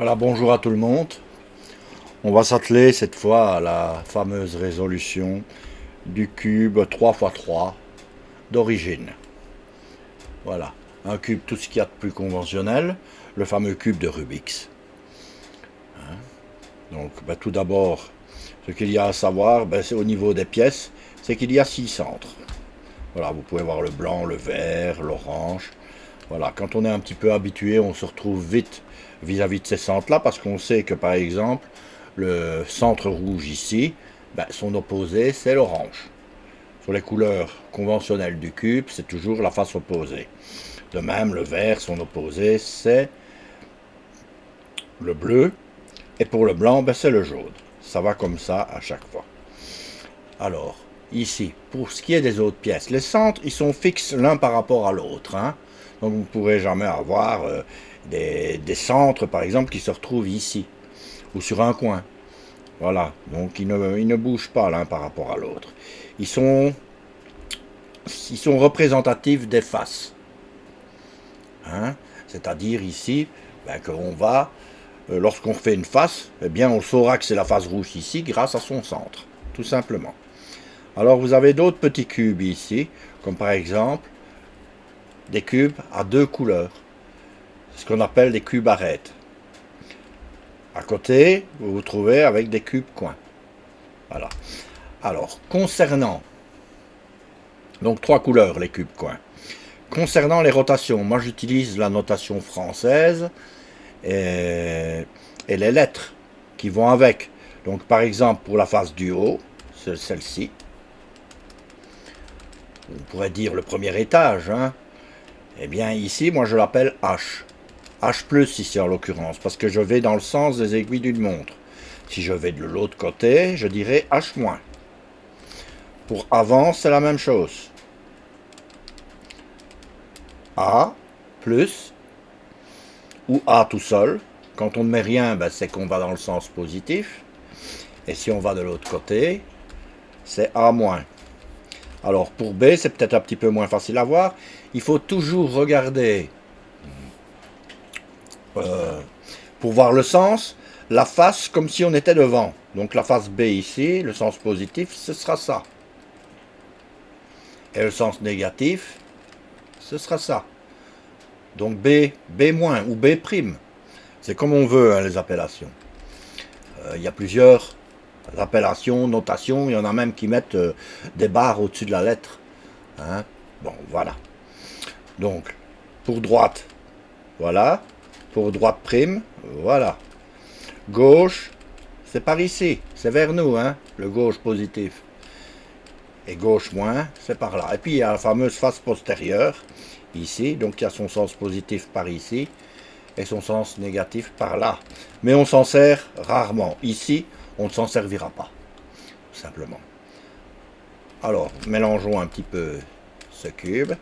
Voilà, bonjour à tout le monde. On va s'atteler cette fois à la fameuse résolution du cube 3 x 3 d'origine. Voilà, un cube tout ce qu'il y a de plus conventionnel, le fameux cube de Rubik's. Donc tout d'abord, ce qu'il y a à savoir, c'est au niveau des pièces, c'est qu'il y a 6 centres. Voilà, vous pouvez voir le blanc, le vert, l'orange. Voilà, quand on est un petit peu habitué, on se retrouve vite vis-à-vis de ces centres-là, parce qu'on sait que par exemple, le centre rouge ici, son opposé c'est l'orange. Sur les couleurs conventionnelles du cube, c'est toujours la face opposée. De même, le vert, son opposé c'est le bleu, et pour le blanc, c'est le jaune. Ça va comme ça à chaque fois. Alors, ici, pour ce qui est des autres pièces, les centres, ils sont fixes l'un par rapport à l'autre. Donc vous ne pourrez jamais avoir des centres, par exemple, qui se retrouvent ici, ou sur un coin. Voilà, donc ils ne bougent pas l'un par rapport à l'autre. Ils sont représentatifs des faces. C'est-à-dire ici, qu'on va, lorsqu'on fait une face, on saura que c'est la face rouge ici grâce à son centre, tout simplement. Alors vous avez d'autres petits cubes ici, comme par exemple des cubes à deux couleurs, ce qu'on appelle des cubes arêtes. À côté, vous vous trouvez avec des cubes coins. Voilà. Alors, concernant, donc trois couleurs les cubes coins. Concernant les rotations, moi j'utilise la notation française et les lettres qui vont avec. Donc par exemple pour la face du haut, c'est celle-ci. On pourrait dire le premier étage. Eh bien ici, moi je l'appelle H. H plus ici en l'occurrence, parce que je vais dans le sens des aiguilles d'une montre. Si je vais de l'autre côté, je dirais H moins. Pour avant, c'est la même chose. A plus ou A tout seul. Quand on ne met rien, c'est qu'on va dans le sens positif. Et si on va de l'autre côté, c'est A moins. Alors pour B, c'est peut-être un petit peu moins facile à voir. Il faut toujours regarder, pour voir le sens, la face comme si on était devant. Donc la face B ici, le sens positif, ce sera ça. Et le sens négatif, ce sera ça. Donc B, B- ou B'. C'est comme on veut, les appellations. Il y a plusieurs appellations, notations. Il y en a même qui mettent des barres au-dessus de la lettre. Bon, voilà. Donc, pour droite, voilà. Pour droite prime, voilà. Gauche, c'est par ici. C'est vers nous, le gauche positif. Et gauche moins, c'est par là. Et puis, il y a la fameuse face postérieure, ici. Donc, il y a son sens positif par ici. Et son sens négatif par là. Mais on s'en sert rarement. Ici, on ne s'en servira pas. Tout simplement. Alors, mélangeons un petit peu ce cube.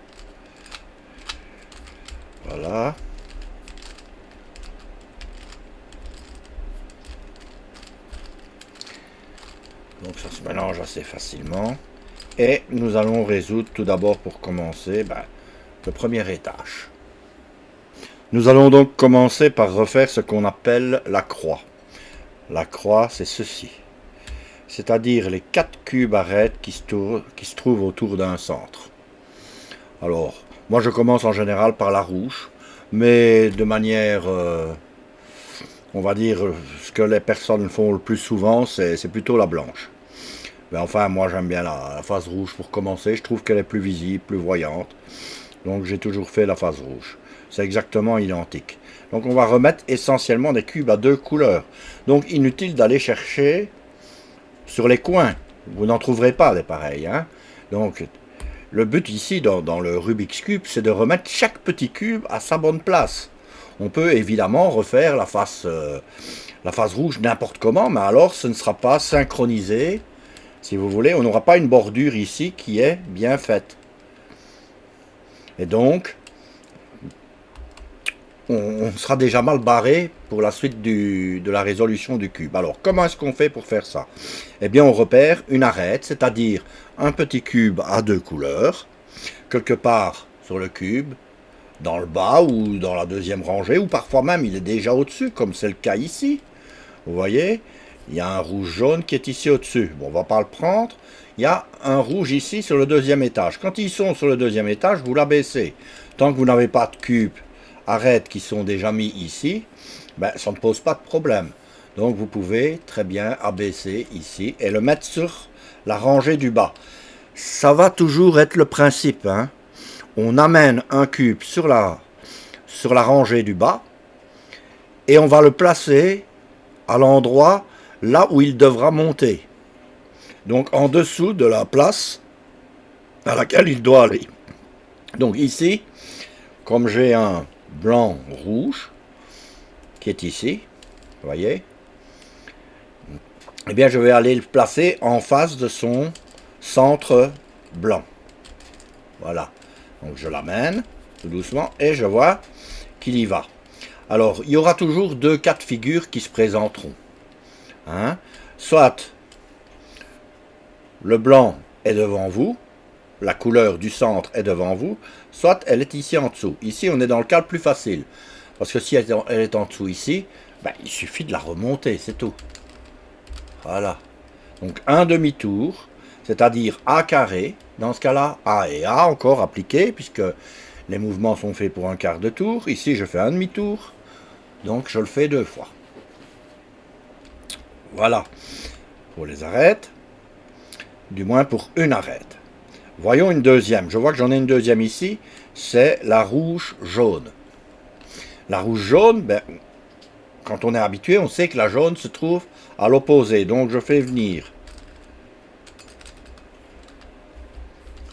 Voilà. Donc ça se mélange assez facilement. Et nous allons résoudre tout d'abord pour commencer le premier étage. Nous allons donc commencer par refaire ce qu'on appelle la croix. La croix, c'est ceci. C'est-à-dire les 4 cubes arêtes qui se trouvent autour d'un centre. Alors, moi je commence en général par la rouge, mais de manière, on va dire, ce que les personnes font le plus souvent, c'est plutôt la blanche. Mais enfin, moi j'aime bien la face rouge pour commencer, je trouve qu'elle est plus visible, plus voyante. Donc j'ai toujours fait la face rouge. C'est exactement identique. Donc on va remettre essentiellement des cubes à deux couleurs. Donc inutile d'aller chercher sur les coins. Vous n'en trouverez pas des pareils. Donc le but ici dans le Rubik's Cube, c'est de remettre chaque petit cube à sa bonne place. On peut évidemment refaire la face rouge n'importe comment, mais alors ce ne sera pas synchronisé. Si vous voulez, on n'aura pas une bordure ici qui est bien faite. Et donc, on sera déjà mal barré pour la suite de la résolution du cube. Alors, comment est-ce qu'on fait pour faire ça? Eh bien, on repère une arête, c'est-à-dire un petit cube à deux couleurs, quelque part sur le cube, dans le bas ou dans la deuxième rangée, ou parfois même il est déjà au-dessus, comme c'est le cas ici. Vous voyez, il y a un rouge jaune qui est ici au-dessus. Bon, on va pas le prendre. Il y a un rouge ici sur le deuxième étage. Quand ils sont sur le deuxième étage, vous l'abaissez. Tant que vous n'avez pas de cubes arêtes qui sont déjà mis ici, ben, ça ne pose pas de problème. Donc vous pouvez très bien abaisser ici et le mettre sur la rangée du bas. Ça va toujours être le principe, hein. On amène un cube sur la rangée du bas et on va le placer à l'endroit là où il devra monter. Donc en dessous de la place à laquelle il doit aller. Donc ici, comme j'ai un blanc rouge qui est ici, vous voyez, eh bien je vais aller le placer en face de son centre blanc. Voilà. Donc je l'amène tout doucement et je vois qu'il y va. Alors il y aura toujours deux cas de figure qui se présenteront. Hein? Soit le blanc est devant vous, la couleur du centre est devant vous, soit elle est ici en dessous. Ici on est dans le cas le plus facile. Parce que si elle est en dessous ici, ben, il suffit de la remonter, c'est tout. Voilà. Donc un demi-tour, c'est-à-dire A carré, dans ce cas-là, A et A encore appliqué, puisque les mouvements sont faits pour un quart de tour. Ici, je fais un demi-tour, donc je le fais 2 fois. Voilà, pour les arêtes, du moins pour une arête. Voyons une deuxième. Je vois que j'en ai une deuxième ici, c'est la rouge-jaune. La rouge-jaune, ben, quand on est habitué, on sait que la jaune se trouve à l'opposé. Donc je fais venir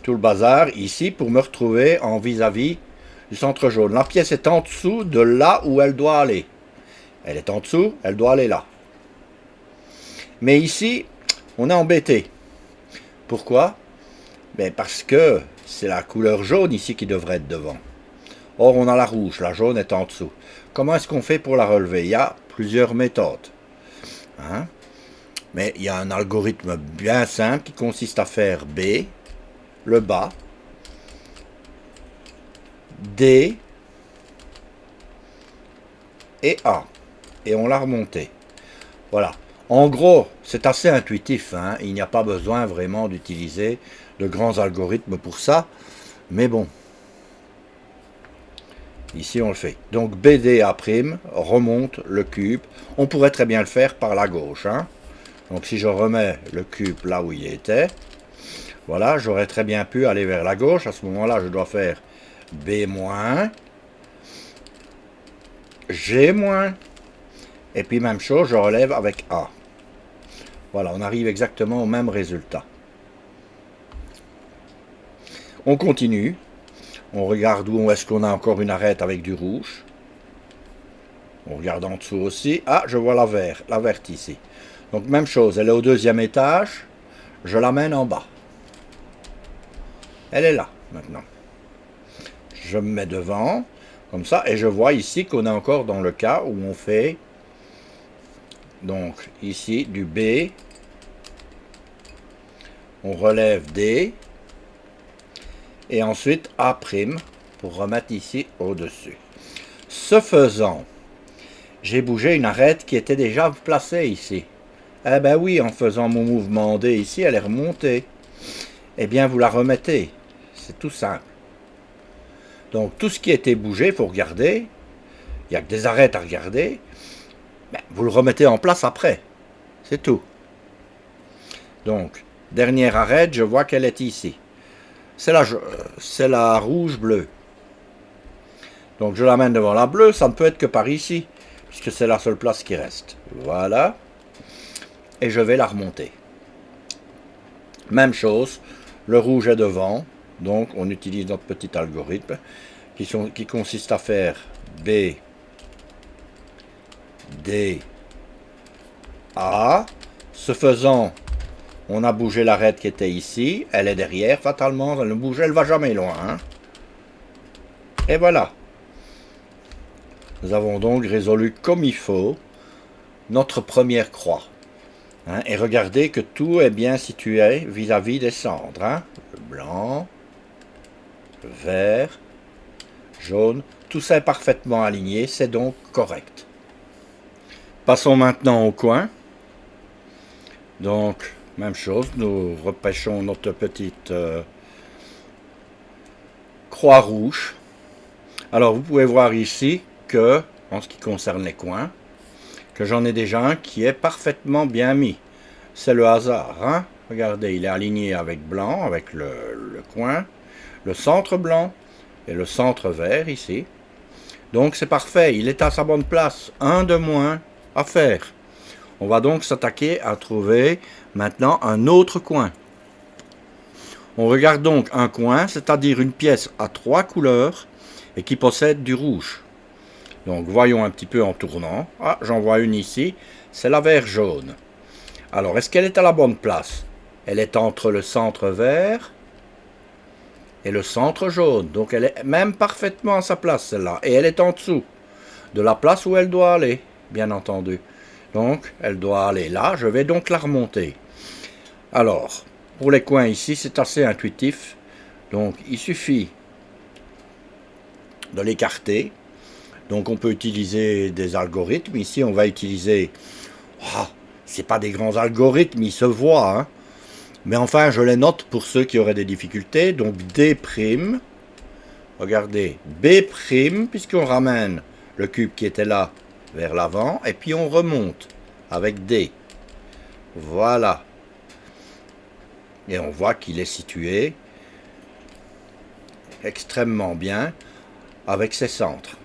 tout le bazar ici pour me retrouver en vis-à-vis du centre jaune. La pièce est en dessous de là où elle doit aller. Elle est en dessous, elle doit aller là. Mais ici, on est embêté. Pourquoi? Ben parce que c'est la couleur jaune ici qui devrait être devant. Or, on a la rouge, la jaune est en dessous. Comment est-ce qu'on fait pour la relever? Il y a plusieurs méthodes. Hein? Mais il y a un algorithme bien simple qui consiste à faire B, le bas, D et A. Et on l'a remonté. Voilà. En gros, c'est assez intuitif. Hein? Il n'y a pas besoin vraiment d'utiliser de grands algorithmes pour ça. Mais bon. Ici, on le fait. Donc, BDA' remonte le cube. On pourrait très bien le faire par la gauche. Hein? Donc, si je remets le cube là où il était, voilà, j'aurais très bien pu aller vers la gauche. À ce moment-là, je dois faire B-, G-, et puis même chose, je relève avec A. Voilà, on arrive exactement au même résultat. On continue. On regarde où est-ce qu'on a encore une arête avec du rouge. On regarde en dessous aussi. Ah, je vois la verte ici. Donc même chose, elle est au deuxième étage. Je l'amène en bas. Elle est là maintenant. Je me mets devant, comme ça, et je vois ici qu'on est encore dans le cas où on fait, donc ici, du B. On relève D. Et ensuite A' pour remettre ici au-dessus. Ce faisant, j'ai bougé une arête qui était déjà placée ici. Eh ben oui, en faisant mon mouvement D ici, elle est remontée. Eh bien, vous la remettez. C'est tout simple. Donc, tout ce qui a été bougé, il faut regarder. Il n'y a que des arêtes à regarder. Ben, vous le remettez en place après. C'est tout. Donc, dernière arête, je vois qu'elle est ici. C'est la rouge-bleue. Donc, je l'amène devant la bleue. Ça ne peut être que par ici, puisque c'est la seule place qui reste. Voilà. Et je vais la remonter. Même chose, le rouge est devant, donc on utilise notre petit algorithme qui consiste à faire B, D, A. Ce faisant, on a bougé l'arête qui était ici, elle est derrière fatalement, elle ne bouge, elle ne va jamais loin. Hein. Et voilà. Nous avons donc résolu comme il faut notre première croix. Hein, et regardez que tout est bien situé vis-à-vis des cendres. Hein. Le blanc, le vert, jaune. Tout ça est parfaitement aligné, c'est donc correct. Passons maintenant au coin. Donc, même chose, nous repêchons notre petite croix rouge. Alors, vous pouvez voir ici que, en ce qui concerne les coins, que j'en ai déjà un qui est parfaitement bien mis. C'est le hasard, hein? Regardez, il est aligné avec blanc, avec le coin, le centre blanc et le centre vert ici. Donc c'est parfait, il est à sa bonne place. Un de moins à faire. On va donc s'attaquer à trouver maintenant un autre coin. On regarde donc un coin, c'est-à-dire une pièce à 3 couleurs et qui possède du rouge. Donc voyons un petit peu en tournant. Ah, j'en vois une ici, c'est la vert jaune. Alors, est-ce qu'elle est à la bonne place? Elle est entre le centre vert et le centre jaune. Donc elle est même parfaitement à sa place, celle-là. Et elle est en dessous de la place où elle doit aller, bien entendu. Donc, elle doit aller là. Je vais donc la remonter. Alors, pour les coins ici, c'est assez intuitif. Donc, il suffit de l'écarter. Donc, on peut utiliser des algorithmes. Ici, on va utiliser... Oh, c'est pas des grands algorithmes, ils se voient. Hein. Mais enfin, je les note pour ceux qui auraient des difficultés. Donc, D'. Regardez, B', puisqu'on ramène le cube qui était là vers l'avant. Et puis, on remonte avec D. Voilà. Et on voit qu'il est situé extrêmement bien avec ses centres.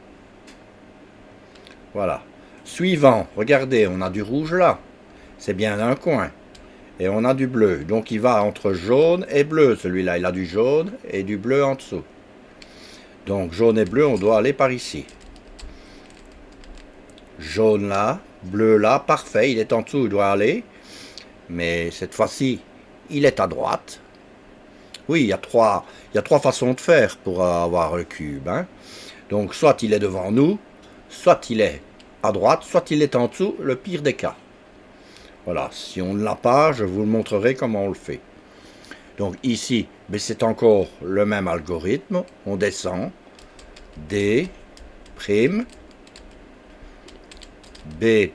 Voilà. Suivant, regardez, on a du rouge là. C'est bien un coin. Et on a du bleu. Donc il va entre jaune et bleu, celui-là. Il a du jaune et du bleu en dessous. Donc jaune et bleu, on doit aller par ici. Jaune là, bleu là, parfait. Il est en dessous, il doit aller. Mais cette fois-ci, il est à droite. Oui, il y a trois façons de faire pour avoir le cube. Hein. Donc soit il est devant nous, soit il est à droite, soit il est en dessous, le pire des cas. Voilà, si on ne l'a pas, je vous montrerai comment on le fait. Donc ici, c'est encore le même algorithme. On descend. D', B',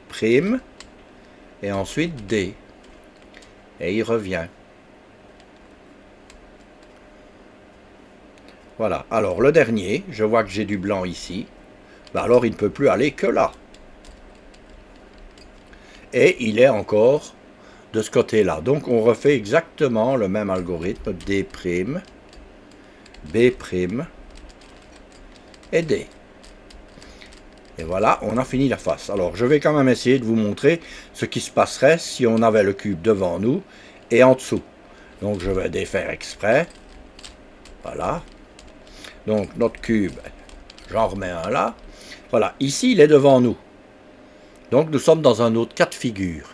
et ensuite D. Et il revient. Voilà, alors le dernier, je vois que j'ai du blanc ici. Alors il ne peut plus aller que là. Et il est encore de ce côté-là. Donc on refait exactement le même algorithme. D', B', et D. Et voilà, on a fini la face. Alors je vais quand même essayer de vous montrer ce qui se passerait si on avait le cube devant nous et en dessous. Donc je vais défaire exprès. Voilà. Donc notre cube, j'en remets un là. Voilà, ici il est devant nous. Donc nous sommes dans un autre cas de figure.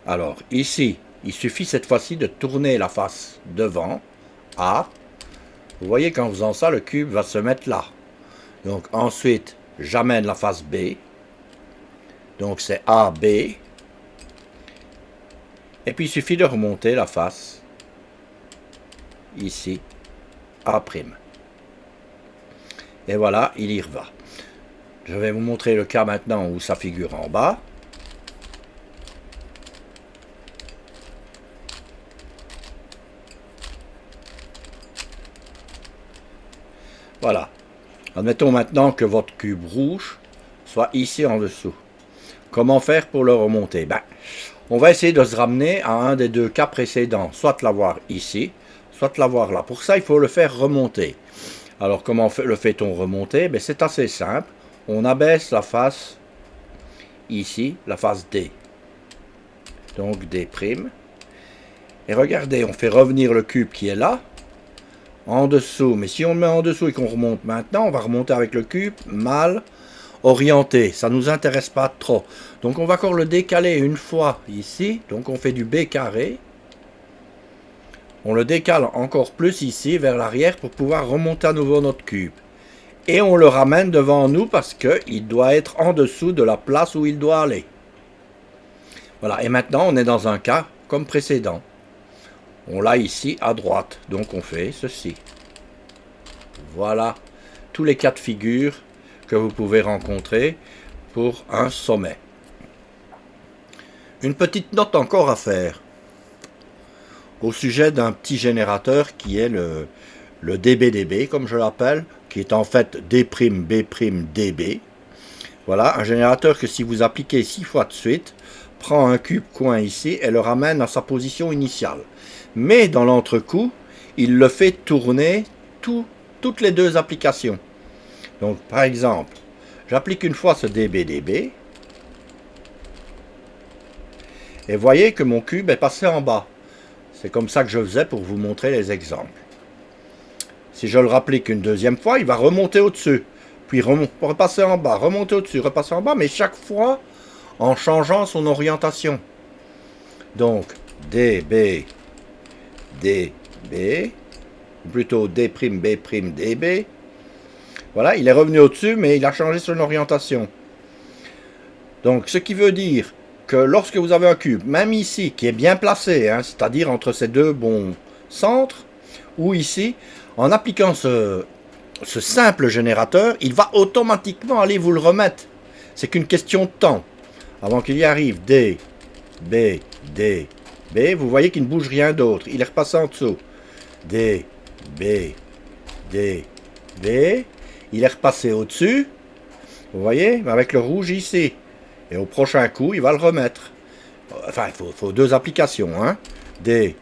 Alors ici, il suffit cette fois-ci de tourner la face devant, A. Vous voyez qu'en faisant ça, le cube va se mettre là. Donc ensuite, j'amène la face B. Donc c'est AB. Et puis il suffit de remonter la face ici, A'. Et voilà, il y va. Je vais vous montrer le cas maintenant où ça figure en bas. Voilà. Admettons maintenant que votre cube rouge soit ici en dessous. Comment faire pour le remonter? On va essayer de se ramener à un des deux cas précédents. Soit l'avoir ici, soit l'avoir là. Pour ça, il faut le faire remonter. Alors, comment le fait-on remonter? C'est assez simple. On abaisse la face ici, la face D. Donc D'. Et regardez, on fait revenir le cube qui est là, en dessous. Mais si on le met en dessous et qu'on remonte maintenant, on va remonter avec le cube mal orienté. Ça ne nous intéresse pas trop. Donc on va encore le décaler une fois ici. Donc on fait du B carré. On le décale encore plus ici vers l'arrière pour pouvoir remonter à nouveau notre cube. Et on le ramène devant nous parce qu'il doit être en dessous de la place où il doit aller. Voilà, et maintenant on est dans un cas comme précédent. On l'a ici à droite, donc on fait ceci. Voilà, tous les cas de figure que vous pouvez rencontrer pour un sommet. Une petite note encore à faire au sujet d'un petit générateur qui est le DBDB, comme je l'appelle, qui est en fait d'B''DB. Voilà, un générateur que si vous appliquez 6 fois de suite, prend un cube coin ici et le ramène à sa position initiale. Mais dans l'entrecoup, il le fait tourner toutes les deux applications. Donc par exemple, j'applique une fois ce DBDB, et voyez que mon cube est passé en bas. C'est comme ça que je faisais pour vous montrer les exemples. Si je le rapplique une deuxième fois, il va remonter au-dessus, puis repasser en bas, remonter au-dessus, repasser en bas, mais chaque fois en changeant son orientation. Donc DB, DB, ou plutôt D'B', voilà, il est revenu au-dessus, mais il a changé son orientation. Donc, ce qui veut dire que lorsque vous avez un cube, même ici, qui est bien placé, hein, c'est-à-dire entre ces deux bons centres, ou ici, en appliquant ce simple générateur, il va automatiquement aller vous le remettre. C'est qu'une question de temps. Avant qu'il y arrive D, B, D, B, vous voyez qu'il ne bouge rien d'autre. Il est repassé en dessous. D, B, D, B. Il est repassé au-dessus. Vous voyez, avec le rouge ici. Et au prochain coup, il va le remettre. Enfin, il faut deux applications. Hein. D,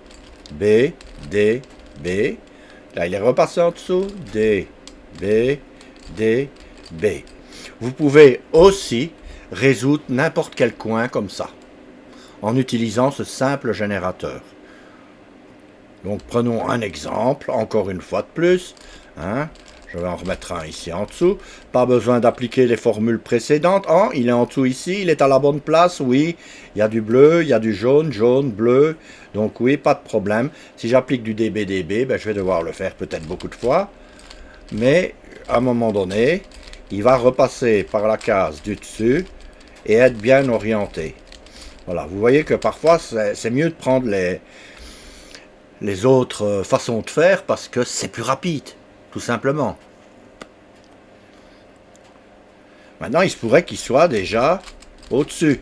B, D, B. Là, il est repassé en dessous. D, B, D, B. Vous pouvez aussi résoudre n'importe quel coin comme ça, en utilisant ce simple générateur. Donc, prenons un exemple, encore une fois de plus. Hein. Je vais en remettre un ici en dessous. Pas besoin d'appliquer les formules précédentes. Oh, il est en dessous ici, il est à la bonne place, oui. Il y a du bleu, il y a du jaune, jaune, bleu. Donc oui, pas de problème. Si j'applique du DBDB, ben, je vais devoir le faire peut-être beaucoup de fois. Mais à un moment donné, il va repasser par la case du dessus et être bien orienté. Voilà, vous voyez que parfois, c'est mieux de prendre les autres façons de faire parce que c'est plus rapide. Tout simplement. Maintenant, il se pourrait qu'il soit déjà au-dessus.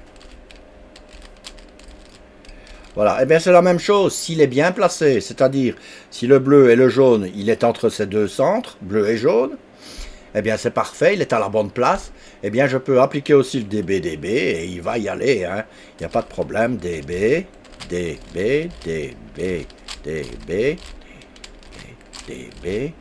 Voilà. Et bien, c'est la même chose s'il est bien placé. C'est-à-dire, si le bleu et le jaune, il est entre ces deux centres, bleu et jaune, eh bien, c'est parfait, il est à la bonne place. Eh bien, je peux appliquer aussi le DBDB et il va y aller. Hein. Il n'y a pas de problème. DB, DB, DB, DB, DB.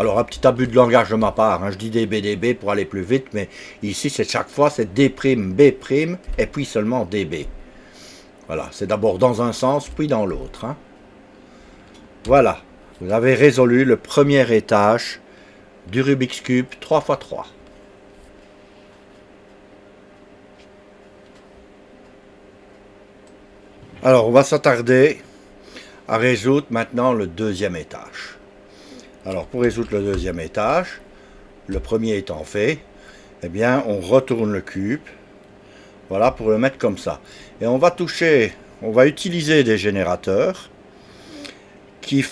Alors, un petit abus de langage de ma part, hein, je dis DBDB pour aller plus vite, mais ici, c'est chaque fois, c'est D'B', et puis seulement DB. Voilà, c'est d'abord dans un sens, puis dans l'autre. Hein. Voilà, vous avez résolu le premier étage du Rubik's Cube 3×3. Alors, on va s'attarder à résoudre maintenant le deuxième étage. Alors, pour résoudre le deuxième étage, le premier étant fait, eh bien, on retourne le cube, voilà, pour le mettre comme ça. Et on va utiliser des générateurs qui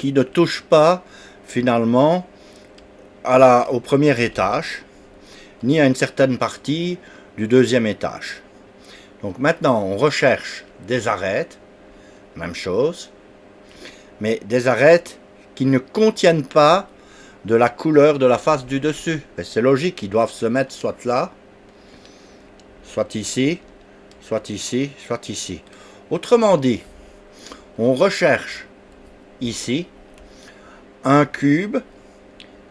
ne touchent pas, finalement, au premier étage, ni à une certaine partie du deuxième étage. Donc, maintenant, on recherche des arêtes, même chose, mais des arêtes qui ne contiennent pas de la couleur de la face du dessus. C'est logique, ils doivent se mettre soit là, soit ici, soit ici, soit ici. Autrement dit, on recherche ici un cube.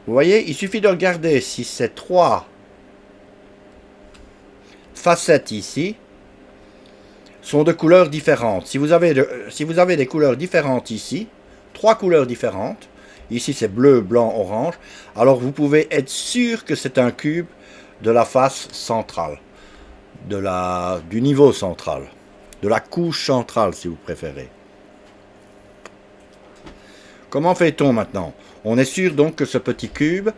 Vous voyez, il suffit de regarder si ces trois facettes ici sont de couleurs différentes. Si vous avez des couleurs différentes ici, trois couleurs différentes, ici c'est bleu, blanc, orange, alors vous pouvez être sûr que c'est un cube de la face centrale, du niveau central, de la couche centrale si vous préférez. Comment fait-on maintenant? On est sûr donc que ce petit cube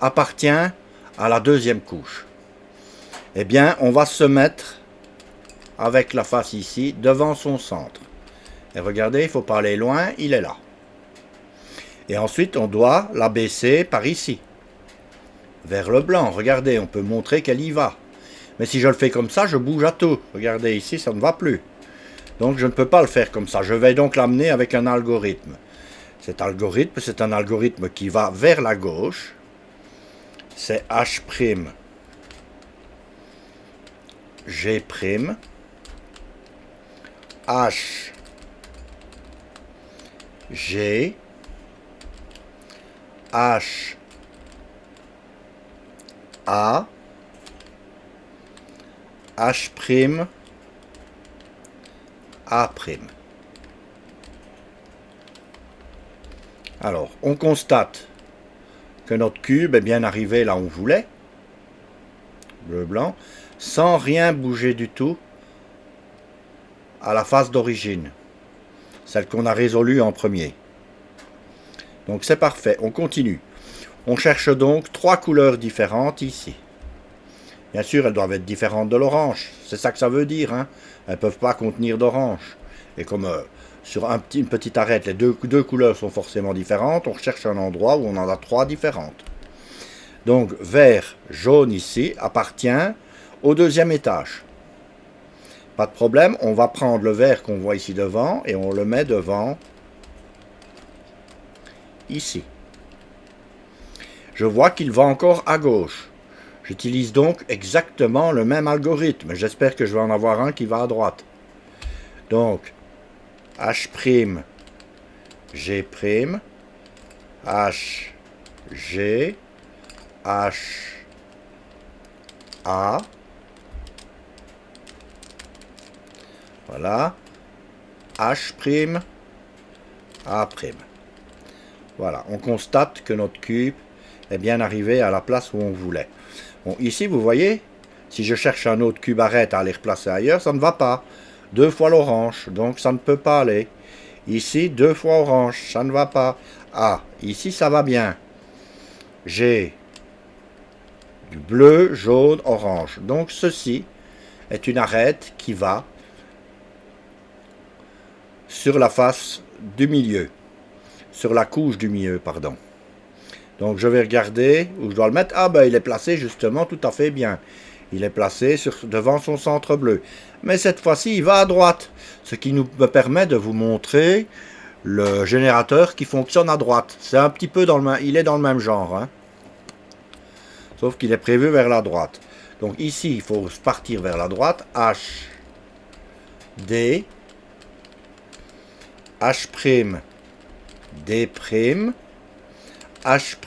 appartient à la deuxième couche. Eh bien, on va se mettre avec la face ici, devant son centre. Et regardez, il ne faut pas aller loin, il est là. Et ensuite, on doit la baisser par ici, vers le blanc. Regardez, on peut montrer qu'elle y va. Mais si je le fais comme ça, je bouge à tout. Regardez, ici, ça ne va plus. Donc, je ne peux pas le faire comme ça. Je vais donc l'amener avec un algorithme. Cet algorithme, c'est un algorithme qui va vers la gauche. C'est H', G', H, G, H, A, H', A'. Alors, on constate que notre cube est bien arrivé là où on voulait, bleu-blanc, sans rien bouger du tout à la face d'origine, celle qu'on a résolue en premier. Donc c'est parfait, on continue. On cherche donc 3 couleurs différentes ici. Bien sûr, elles doivent être différentes de l'orange, c'est ça que ça veut dire, hein. Elles ne peuvent pas contenir d'orange. Et comme sur une petite arête, les deux couleurs sont forcément différentes, on cherche un endroit où on en a 3 différentes. Donc vert, jaune ici appartient au deuxième étage. Pas de problème, on va prendre le vert qu'on voit ici devant et on le met devant ici. Je vois qu'il va encore à gauche. J'utilise donc exactement le même algorithme. J'espère que je vais en avoir un qui va à droite. Donc, H', G', H, G, H, A. Voilà. H', A'. Voilà, on constate que notre cube est bien arrivé à la place où on voulait. Bon, ici, vous voyez, si je cherche un autre cube arrête à aller replacer ailleurs, ça ne va pas. 2 fois l'orange, donc ça ne peut pas aller. Ici, 2 fois orange, ça ne va pas. Ah, ici, ça va bien. J'ai du bleu, jaune, orange. Donc, ceci est une arête qui va sur la face du milieu. Sur la couche du milieu, pardon. Donc, je vais regarder où je dois le mettre. Ah, ben, il est placé justement tout à fait bien. Il est placé devant son centre bleu. Mais cette fois-ci, il va à droite. Ce qui me permet de vous montrer le générateur qui fonctionne à droite. C'est un petit peu dans le même... Il est dans le même genre. Hein. Sauf qu'il est prévu vers la droite. Donc ici, il faut partir vers la droite. H, D, H', D', H',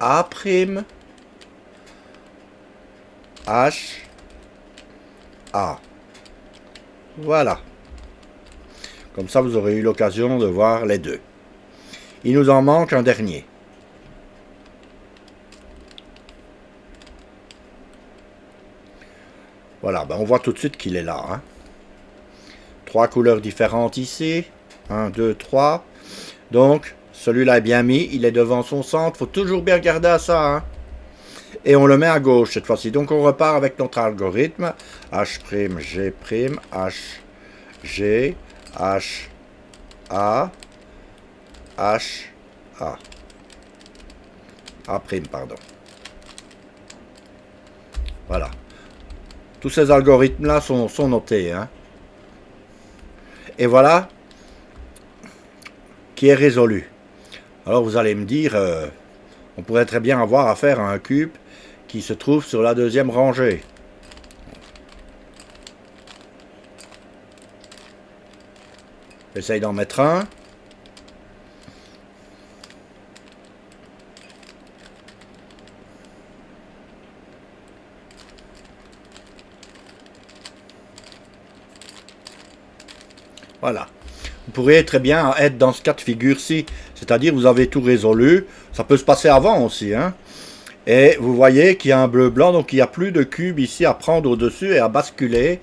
A', H, A. Voilà. Comme ça, vous aurez eu l'occasion de voir les deux. Il nous en manque un dernier. Voilà, ben on voit tout de suite qu'il est là. Hein. 3 couleurs différentes ici. 1, 2, 3. Donc, celui-là est bien mis. Il est devant son centre. Il faut toujours bien regarder à ça. Hein. Et on le met à gauche cette fois-ci. Donc on repart avec notre algorithme. H', G', H, G, H, A, H, A. A', pardon. Voilà. Tous ces algorithmes-là sont notés. Hein. Et voilà qui est résolu. Alors vous allez me dire, on pourrait très bien avoir affaire à un cube qui se trouve sur la deuxième rangée. J'essaye d'en mettre un. Voilà. Vous pourriez très bien être dans ce cas de figure-ci. C'est-à-dire vous avez tout résolu. Ça peut se passer avant aussi. Hein. Et vous voyez qu'il y a un bleu-blanc. Donc il n'y a plus de cube ici à prendre au-dessus et à basculer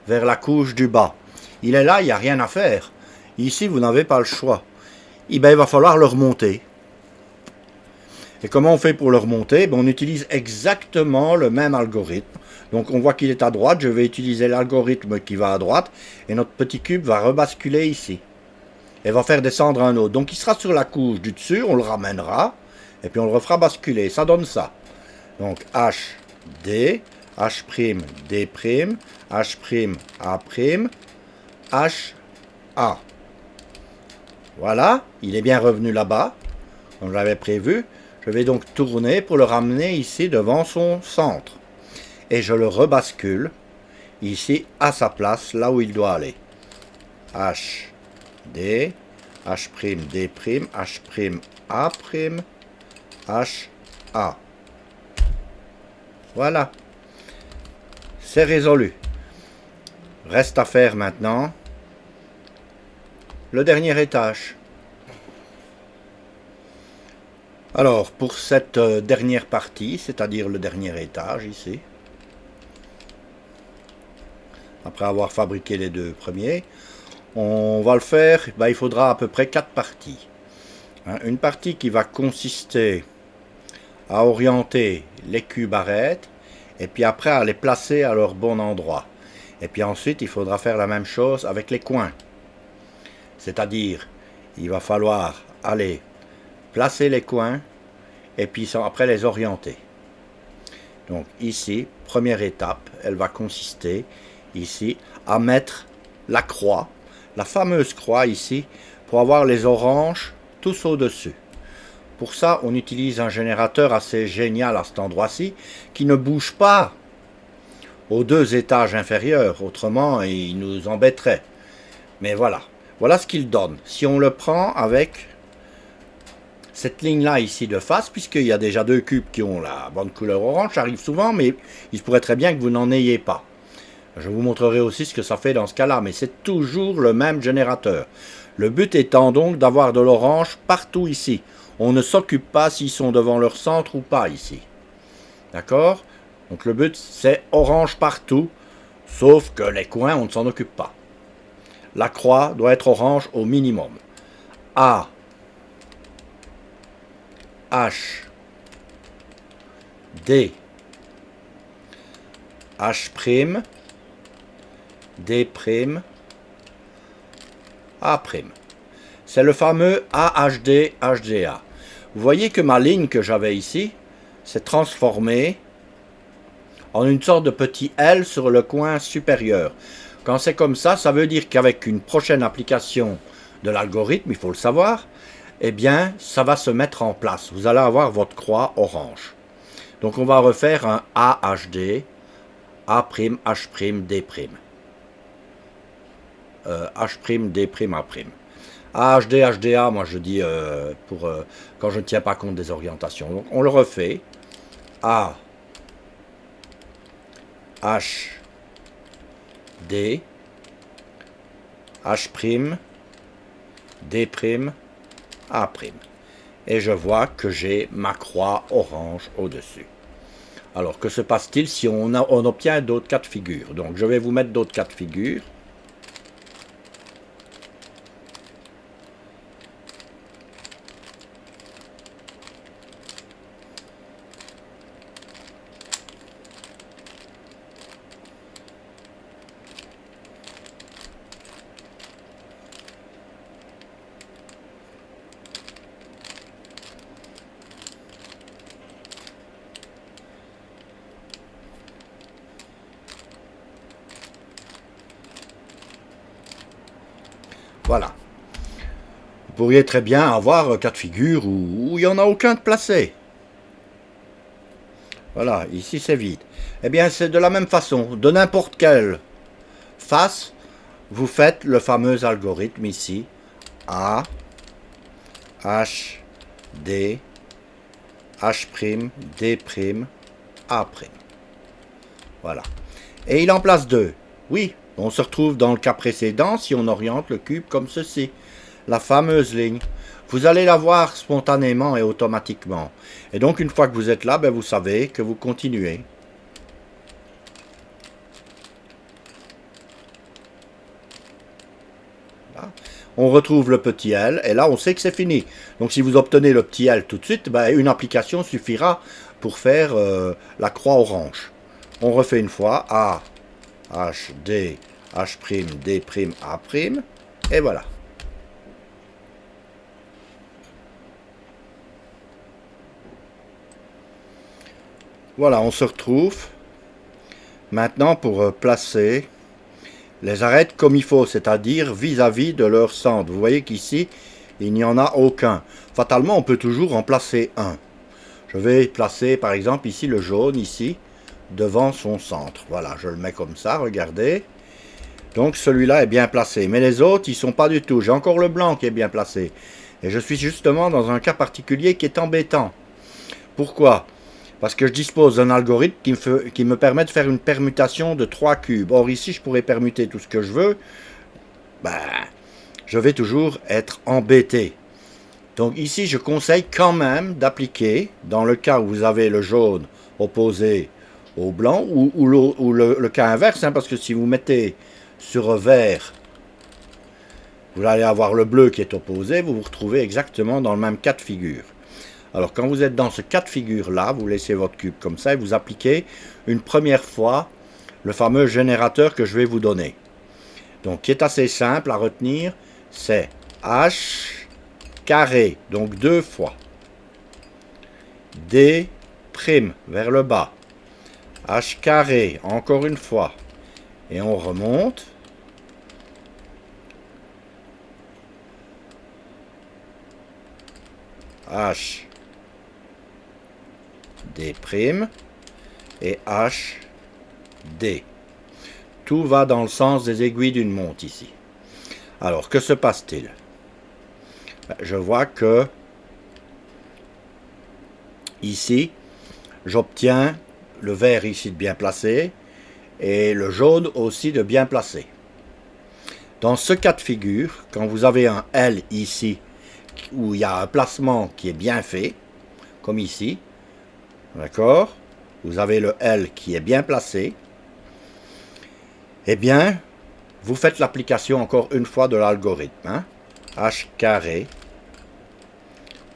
vers la couche du bas. Il est là, il n'y a rien à faire. Ici, vous n'avez pas le choix. Et ben, il va falloir le remonter. Et comment on fait pour le remonter? Ben, on utilise exactement le même algorithme. Donc on voit qu'il est à droite, je vais utiliser l'algorithme qui va à droite, et notre petit cube va rebasculer ici. et va faire descendre un autre. Donc il sera sur la couche du dessus, on le ramènera, et puis on le refera basculer. Ça donne ça. Donc H, D, H', D', H', A', H, A. Voilà, il est bien revenu là-bas, comme j'avais prévu. Je vais donc tourner pour le ramener ici devant son centre. Et je le rebascule ici à sa place, là où il doit aller. H, D, H', D', H', A', H, A. Voilà. C'est résolu. Reste à faire maintenant le dernier étage. Alors, pour cette dernière partie, c'est-à-dire le dernier étage ici, après avoir fabriqué les deux premiers, on va le faire, il faudra à peu près 4 parties. Une partie qui va consister à orienter les cubes arêtes, et puis après à les placer à leur bon endroit. Et puis ensuite, il faudra faire la même chose avec les coins. C'est-à-dire, il va falloir aller placer les coins, et puis après les orienter. Donc ici, première étape, elle va consister ici à mettre la croix, la fameuse croix ici, pour avoir les oranges tous au-dessus. Pour ça, on utilise un générateur assez génial à cet endroit-ci, qui ne bouge pas aux 2 étages inférieurs, autrement il nous embêterait. Mais voilà, voilà ce qu'il donne. Si on le prend avec cette ligne-là ici de face, puisqu'il y a déjà 2 cubes qui ont la bonne couleur orange, ça arrive souvent, mais il se pourrait très bien que vous n'en ayez pas. Je vous montrerai aussi ce que ça fait dans ce cas-là, mais c'est toujours le même générateur. Le but étant donc d'avoir de l'orange partout ici. On ne s'occupe pas s'ils sont devant leur centre ou pas ici. D'accord? Donc le but c'est orange partout, sauf que les coins on ne s'en occupe pas. La croix doit être orange au minimum. A, H, D, H', D', A'. C'est le fameux AHD, HDA. Vous voyez que ma ligne que j'avais ici s'est transformée en une sorte de petit L sur le coin supérieur. Quand c'est comme ça, ça veut dire qu'avec une prochaine application de l'algorithme, il faut le savoir, eh bien, ça va se mettre en place. Vous allez avoir votre croix orange. Donc on va refaire un AHD, A', H', D'. H', D', A'. AHD, HDA, moi je dis quand je ne tiens pas compte des orientations. Donc on le refait. A, H, D, H', D', A'. Et je vois que j'ai ma croix orange au-dessus. Alors que se passe-t-il si on obtient d'autres cas de figure? Donc je vais vous mettre d'autres cas de figure. Voilà. Vous pourriez très bien avoir un cas de figure où il n'y en a aucun de placé. Voilà, ici c'est vide. Eh bien, c'est de la même façon. De n'importe quelle face, vous faites le fameux algorithme ici. A, H, D, H', D', A'. Voilà. Et il en place 2. Oui, on se retrouve dans le cas précédent si on oriente le cube comme ceci. La fameuse ligne. Vous allez la voir spontanément et automatiquement. Et donc une fois que vous êtes là, vous savez que vous continuez. Là. On retrouve le petit L et là on sait que c'est fini. Donc si vous obtenez le petit L tout de suite, une application suffira pour faire la croix orange. On refait une fois. A, H, D, H', D', A'. Et voilà. Voilà, on se retrouve maintenant pour placer les arêtes comme il faut, c'est-à-dire vis-à-vis de leur centre. Vous voyez qu'ici, il n'y en a aucun. Fatalement, on peut toujours en placer un. Je vais placer par exemple ici le jaune, ici, devant son centre. Voilà, je le mets comme ça, regardez. Donc celui-là est bien placé. Mais les autres, ils ne sont pas du tout. J'ai encore le blanc qui est bien placé. Et je suis justement dans un cas particulier qui est embêtant. Pourquoi ? Parce que je dispose d'un algorithme qui me permet de faire une permutation de 3 cubes. Or ici, je pourrais permuter tout ce que je veux. Ben, je vais toujours être embêté. Donc ici, je conseille quand même d'appliquer, dans le cas où vous avez le jaune opposé au blanc, ou le cas inverse, hein, parce que si vous mettez sur vert, vous allez avoir le bleu qui est opposé, vous vous retrouvez exactement dans le même cas de figure. Alors quand vous êtes dans ce cas de figure là, vous laissez votre cube comme ça et vous appliquez une première fois le fameux générateur que je vais vous donner. Donc qui est assez simple à retenir, c'est H carré, donc 2 fois, D prime vers le bas, H carré, encore une fois, et on remonte. H D' et H D. Tout va dans le sens des aiguilles d'une montre ici. Alors, que se passe-t-il? Je vois que ici, j'obtiens le vert ici de bien placé et le jaune aussi de bien placé. Dans ce cas de figure, quand vous avez un L ici, où il y a un placement qui est bien fait, comme ici, d'accord, vous avez le L qui est bien placé, eh bien, vous faites l'application encore une fois de l'algorithme, hein? H carré,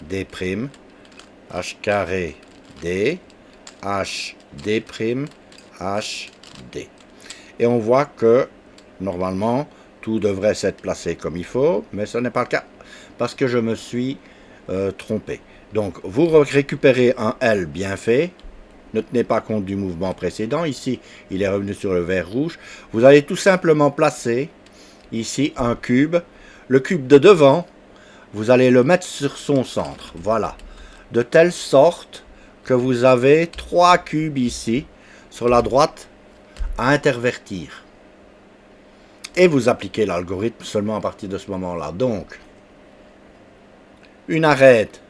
D', H carré, D, H, D', H, D. Et on voit que, normalement, tout devrait s'être placé comme il faut, mais ce n'est pas le cas, parce que je me suis trompé. Donc, vous récupérez un L bien fait. Ne tenez pas compte du mouvement précédent. Ici, il est revenu sur le vert rouge. Vous allez tout simplement placer ici un cube. Le cube de devant, vous allez le mettre sur son centre. Voilà. De telle sorte que vous avez 3 cubes ici, sur la droite, à intervertir. Et vous appliquez l'algorithme seulement à partir de ce moment-là. Donc, une arête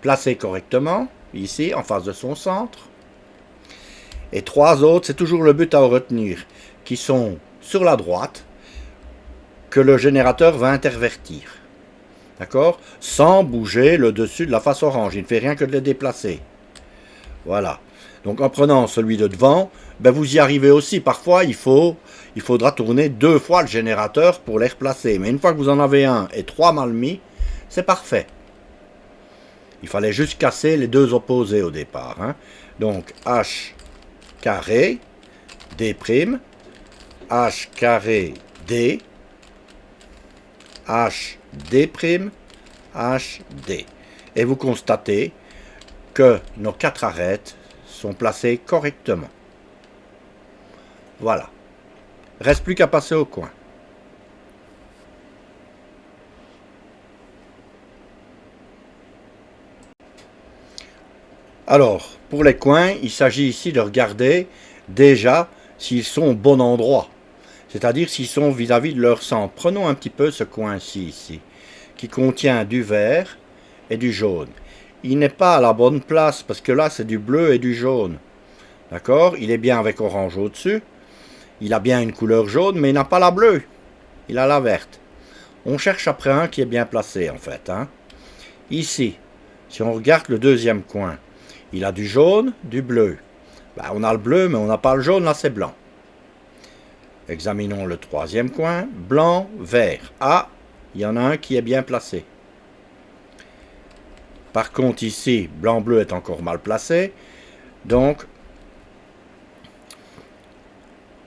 placée correctement, ici, en face de son centre. Et 3 autres, c'est toujours le but à retenir, qui sont sur la droite, que le générateur va intervertir. D'accord? Sans bouger le dessus de la face orange. Il ne fait rien que de les déplacer. Voilà. Donc en prenant celui de devant, ben vous y arrivez aussi. Parfois, il faudra tourner 2 fois le générateur pour les replacer. Mais une fois que vous en avez un et 3 mal mis, c'est parfait. Il fallait juste casser les 2 opposés au départ. Hein. Donc H carré, D', H carré, D, H, D', H, D. Et vous constatez que nos 4 arêtes sont placées correctement. Voilà. Reste plus qu'à passer au coin. Alors, pour les coins, il s'agit ici de regarder déjà s'ils sont au bon endroit. C'est-à-dire s'ils sont vis-à-vis de leur centre. Prenons un petit peu ce coin-ci, ici, qui contient du vert et du jaune. Il n'est pas à la bonne place, parce que là, c'est du bleu et du jaune. D'accord? Il est bien avec orange au-dessus. Il a bien une couleur jaune, mais il n'a pas la bleue. Il a la verte. On cherche après un qui est bien placé, en fait. Hein? Ici, si on regarde le deuxième coin, il a du jaune, du bleu. Ben, on a le bleu, mais on n'a pas le jaune, là c'est blanc. Examinons le troisième coin. Blanc, vert. Ah, il y en a un qui est bien placé. Par contre, ici, blanc-bleu est encore mal placé. Donc,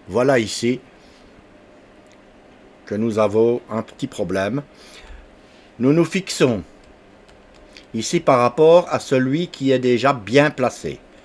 voilà ici que nous avons un petit problème. Nous nous fixons ici par rapport à celui qui est déjà bien placé.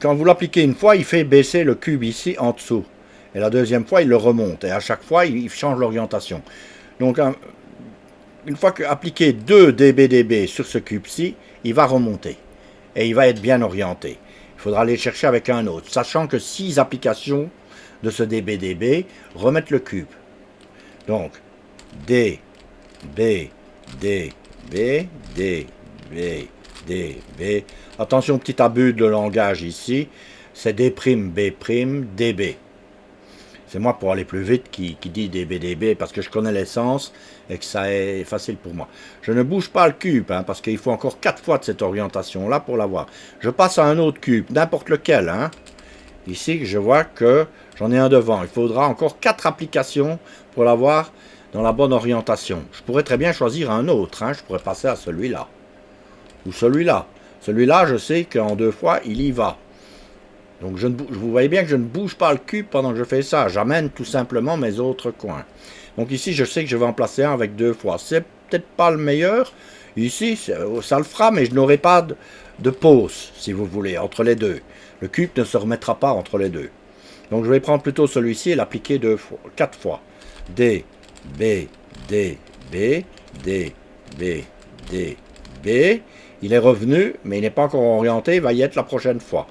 Quand vous l'appliquez une fois, il fait baisser le cube ici en dessous. Et la deuxième fois, il le remonte. Et à chaque fois, il change l'orientation. Donc, une fois qu'appliqué 2 dB sur ce cube-ci, il va remonter. Et il va être bien orienté. Il faudra aller chercher avec un autre. Sachant que 6 applications de ce dB remettent le cube. Donc, D, B, D, B, D, B, D, B. Attention, petit abus de langage ici. C'est D', B', DB. C'est moi, pour aller plus vite, qui dit dB, parce que je connais l'essence et que ça est facile pour moi. Je ne bouge pas le cube, hein, parce qu'il faut encore 4 fois de cette orientation-là pour l'avoir. Je passe à un autre cube, n'importe lequel. Hein. Ici, je vois que j'en ai un devant. Il faudra encore 4 applications pour l'avoir dans la bonne orientation. Je pourrais très bien choisir un autre. Hein. Je pourrais passer à celui-là. Ou celui-là. Celui-là, je sais qu'en 2 fois, il y va. Donc vous voyez bien que je ne bouge pas le cube pendant que je fais ça. J'amène tout simplement mes autres coins. Donc ici, je sais que je vais en placer un avec 2 fois. C'est peut-être pas le meilleur. Ici, ça le fera, mais je n'aurai pas de pause, si vous voulez, entre les deux. Le cube ne se remettra pas entre les deux. Donc je vais prendre plutôt celui-ci et l'appliquer 4 fois. D, B, D, B, D, B, D, B. Il est revenu, mais il n'est pas encore orienté. Il va y être la prochaine fois.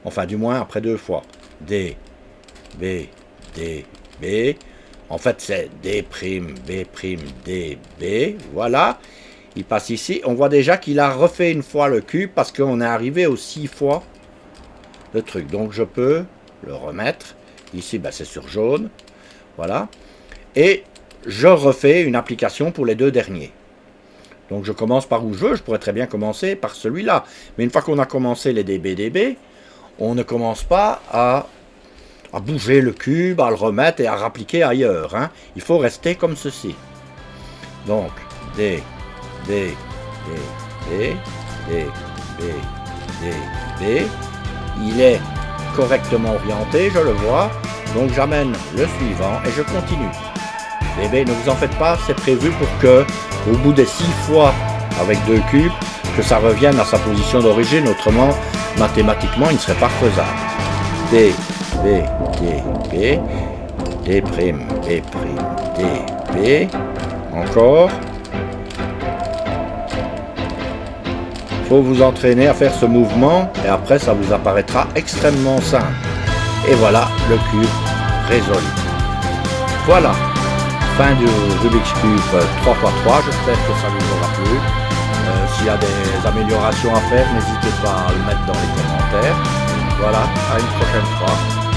Enfin, du moins, après 2 fois. D, B, D, B. En fait, c'est D', B', D, B. Voilà. Il passe ici. On voit déjà qu'il a refait une fois le cube parce qu'on est arrivé aux 6 fois le truc. Donc, je peux le remettre. Ici, ben, c'est sur jaune. Voilà. Et je refais une application pour les 2 derniers. Donc, je commence par où je veux. Je pourrais très bien commencer par celui-là. Mais une fois qu'on a commencé les dB, on ne commence pas à bouger le cube, à le remettre et à rappliquer ailleurs. Hein. Il faut rester comme ceci. Donc, D, B, D, B, D, B, D, B. Il est correctement orienté, je le vois. Donc, j'amène le suivant et je continue. DB, ne vous en faites pas, c'est prévu pour que, au bout des 6 fois avec 2 cubes, que ça revienne à sa position d'origine. Autrement, mathématiquement, il ne serait pas faisable. D, B, D, B, D', B', D, B. Encore. Il faut vous entraîner à faire ce mouvement et après, ça vous apparaîtra extrêmement simple. Et voilà le cube résolu. Voilà. Fin du Rubik's Cube 3x3. J'espère que ça vous aura plu. S'il y a des améliorations à faire, n'hésitez pas à le mettre dans les commentaires. Voilà, à une prochaine fois.